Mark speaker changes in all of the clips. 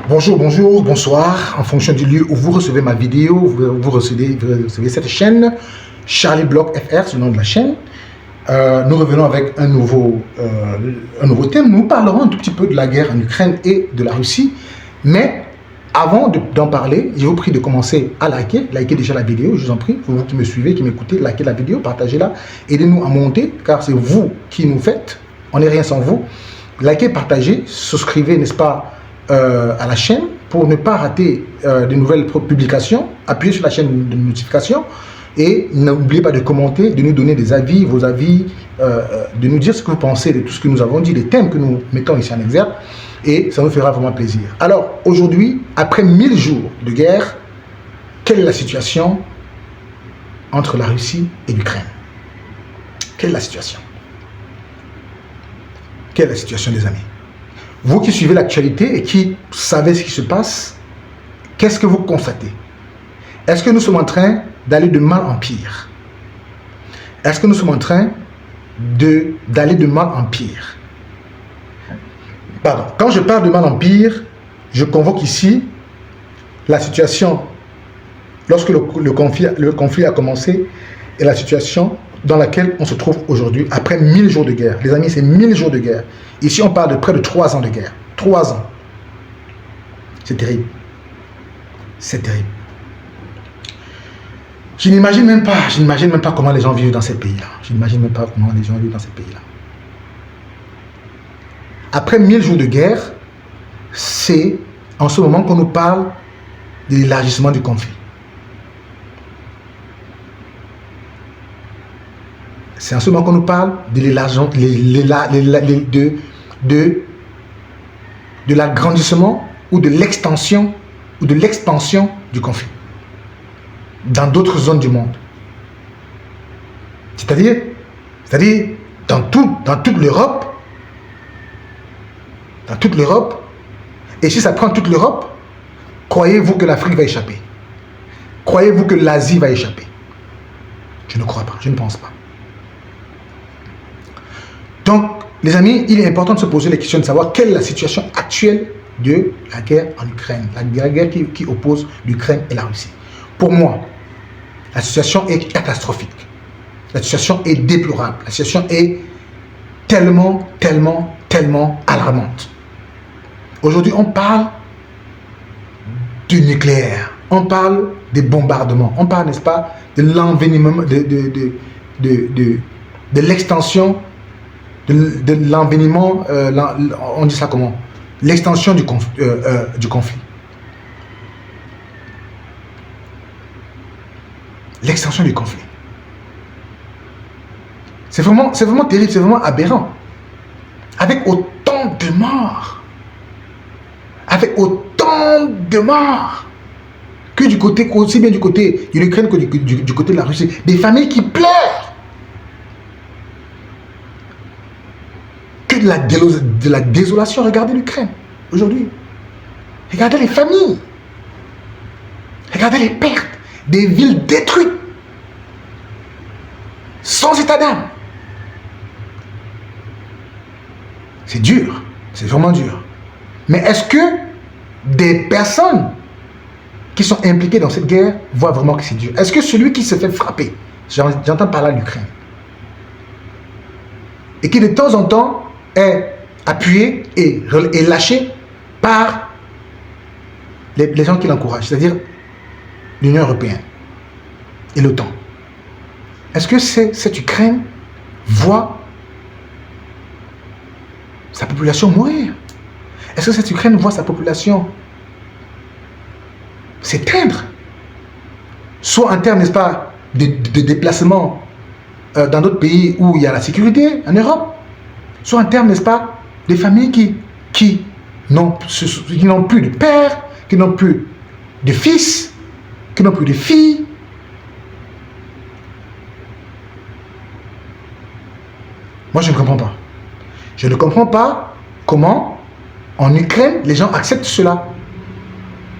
Speaker 1: Bonjour, bonjour, bonsoir. En fonction du lieu où vous recevez ma vidéo, vous recevez cette chaîne, Charlie Block FR, c'est le nom de la chaîne. Nous revenons avec un nouveau thème. Nous parlerons un tout petit peu de la guerre en Ukraine et de la Russie. Mais avant d'en parler, je vous prie de commencer à liker. Likez déjà la vidéo, je vous en prie. Vous qui me suivez, qui m'écoutez, likez la vidéo, partagez-la. Aidez-nous à monter, car c'est vous qui nous faites. On n'est rien sans vous. Likez, partagez, souscrivez, n'est-ce pas, à la chaîne pour ne pas rater de nouvelles publications. Appuyez sur la chaîne de notification et n'oubliez pas de commenter, de nous donner des avis, vos avis, de nous dire ce que vous pensez de tout ce que nous avons dit, les thèmes que nous mettons ici en exergue, et ça nous fera vraiment plaisir. Alors aujourd'hui, après 1000 jours de guerre, quelle est la situation entre la Russie et l'Ukraine? Quelle est la situation? Quelle est la situation, les amis? Vous qui suivez l'actualité et qui savez ce qui se passe, qu'est-ce que vous constatez? Est-ce que nous sommes en train d'aller de mal en pire? Est-ce que nous sommes en train d'aller de mal en pire? Pardon. Quand je parle de mal en pire, je convoque ici la situation lorsque le conflit a commencé et la situation dans laquelle on se trouve aujourd'hui, après 1000 jours de guerre. Les amis, c'est 1000 jours de guerre. Ici, on parle de près de 3 ans de guerre. 3 ans. C'est terrible. C'est terrible. Je n'imagine même pas comment les gens vivent dans ces pays-là. Je n'imagine même pas comment les gens vivent dans ces pays-là. Après 1000 jours de guerre, c'est en ce moment qu'on nous parle de l'élargissement du conflit. C'est en ce moment qu'on nous parle de l'élargissement, de l'agrandissement ou de l'extension ou de l'expansion du conflit dans d'autres zones du monde. C'est-à-dire dans toute l'Europe, et si ça prend toute l'Europe, croyez-vous que l'Afrique va échapper? Croyez-vous que l'Asie va échapper? Je ne crois pas, je ne pense pas. Donc, les amis, il est important de se poser la question de savoir quelle est la situation actuelle de la guerre en Ukraine, la guerre qui oppose l'Ukraine et la Russie. Pour moi, la situation est catastrophique. La situation est déplorable. La situation est tellement alarmante. Aujourd'hui, on parle du nucléaire, on parle des bombardements, on parle, n'est-ce pas, de l'envenimement, de l'extension, de l'envenimement, on dit ça comment? L'extension du conflit. L'extension du conflit. C'est vraiment terrible, c'est vraiment aberrant. Avec autant de morts. Avec autant de morts. Que du côté, aussi bien du côté de l'Ukraine que du côté de la Russie. Des familles qui pleurent. Que de la désolation. Regardez l'Ukraine aujourd'hui. Regardez les familles. Regardez les pertes. Des villes détruites. Sans état d'âme. C'est dur. C'est vraiment dur. Mais est-ce que des personnes qui sont impliquées dans cette guerre voient vraiment que c'est dur? Est-ce que celui qui se fait frapper, j'entends par là l'Ukraine, et qui de temps en temps est appuyé et lâché par les gens qui l'encouragent, c'est-à-dire l'Union européenne et l'OTAN. Est-ce que cette Ukraine voit sa population mourir? Est-ce que cette Ukraine voit sa population s'éteindre? Soit en termes, n'est-ce pas, de déplacement dans d'autres pays où il y a la sécurité, en Europe, soit en termes, n'est-ce pas, des familles qui n'ont plus de père, qui n'ont plus de fils, qui n'ont plus de filles. Moi, je ne comprends pas. Je ne comprends pas comment, en Ukraine, les gens acceptent cela.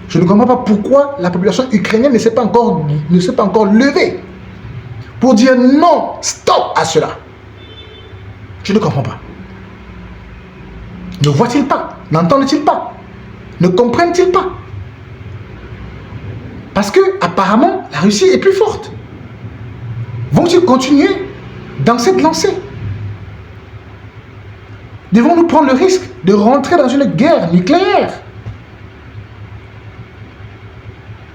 Speaker 1: Je ne comprends pas pourquoi la population ukrainienne ne s'est pas encore levée pour dire non, stop à cela. Je ne comprends pas. Ne voit-il pas? N'entendent-ils pas? ne comprennent-ils pas? Parce que apparemment, la Russie est plus forte. Vont-ils continuer dans cette lancée? Devons-nous prendre le risque de rentrer dans une guerre nucléaire?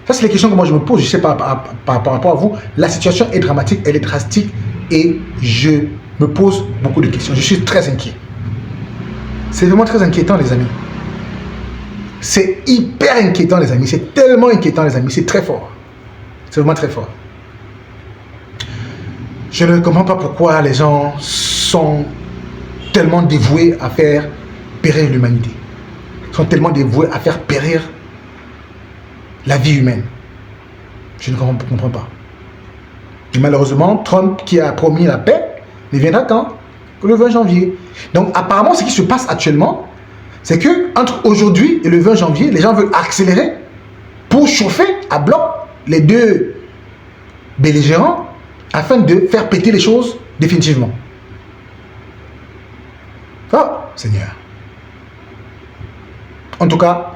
Speaker 1: Ça, c'est les questions que moi je me pose. Je sais pas par rapport à vous. La situation est dramatique, elle est drastique et je me pose beaucoup de questions. Je suis très inquiet. C'est vraiment très inquiétant, les amis. C'est hyper inquiétant, les amis. C'est tellement inquiétant, les amis. C'est très fort. C'est vraiment très fort. Je ne comprends pas pourquoi les gens sont tellement dévoués à faire périr l'humanité. Ils sont tellement dévoués à faire périr la vie humaine. Je ne comprends pas. Et malheureusement, Trump, qui a promis la paix, ne viendra quand? Que le 20 janvier. Donc apparemment, ce qui se passe actuellement, c'est que entre aujourd'hui et le 20 janvier, les gens veulent accélérer pour chauffer à bloc les deux belligérants afin de faire péter les choses définitivement. Oh, Seigneur. En tout cas,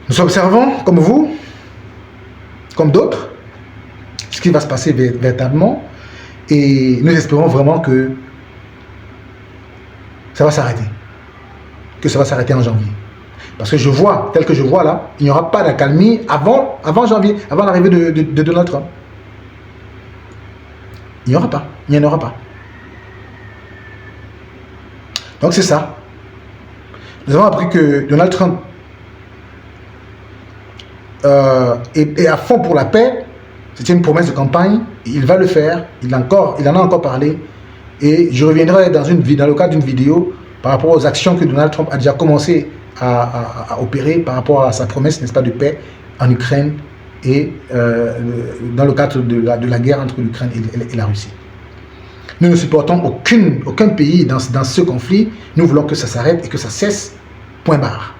Speaker 1: nous observons, comme vous, comme d'autres, ce qui va se passer véritablement et nous espérons vraiment que ça va s'arrêter. Que ça va s'arrêter en janvier. Parce que je vois, tel que je vois là, il n'y aura pas d'accalmie avant janvier, avant l'arrivée de Donald Trump. Il n'y aura pas. Il n'y en aura pas. Donc c'est ça. Nous avons appris que Donald Trump est à fond pour la paix. C'était une promesse de campagne. Il va le faire. Il en a encore parlé. Et je reviendrai dans le cadre d'une vidéo par rapport aux actions que Donald Trump a déjà commencé à opérer par rapport à sa promesse, n'est-ce pas, de paix en Ukraine et dans le cadre de la guerre entre l'Ukraine et la Russie. Nous ne supportons aucun pays dans ce conflit. Nous voulons que ça s'arrête et que ça cesse. Point barre.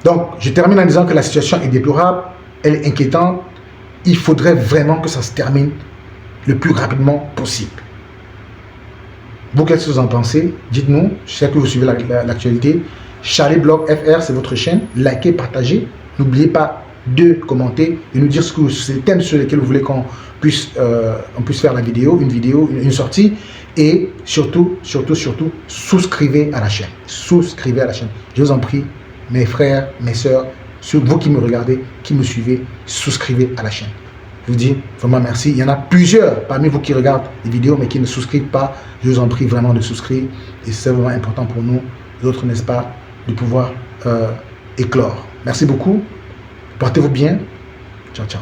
Speaker 1: Donc, je termine en disant que la situation est déplorable, elle est inquiétante. Il faudrait vraiment que ça se termine le plus rapidement possible. Vous, qu'est-ce que vous en pensez? Dites-nous. Je sais que vous suivez l'actualité. Charlie Block FR, c'est votre chaîne. Likez, partagez. N'oubliez pas de commenter et nous dire ce que c'est les thèmes sur lesquels vous voulez qu'on puisse faire la vidéo, une sortie. Et surtout, souscrivez à la chaîne. Souscrivez à la chaîne. Je vous en prie, mes frères, mes sœurs, vous qui me regardez, qui me suivez, souscrivez à la chaîne. Je vous dis vraiment merci. Il y en a plusieurs parmi vous qui regardent les vidéos mais qui ne souscrivent pas. Je vous en prie vraiment de souscrire. Et c'est vraiment important pour nous, d'autres, n'est-ce pas, de pouvoir éclore. Merci beaucoup. Portez-vous bien. Ciao, ciao.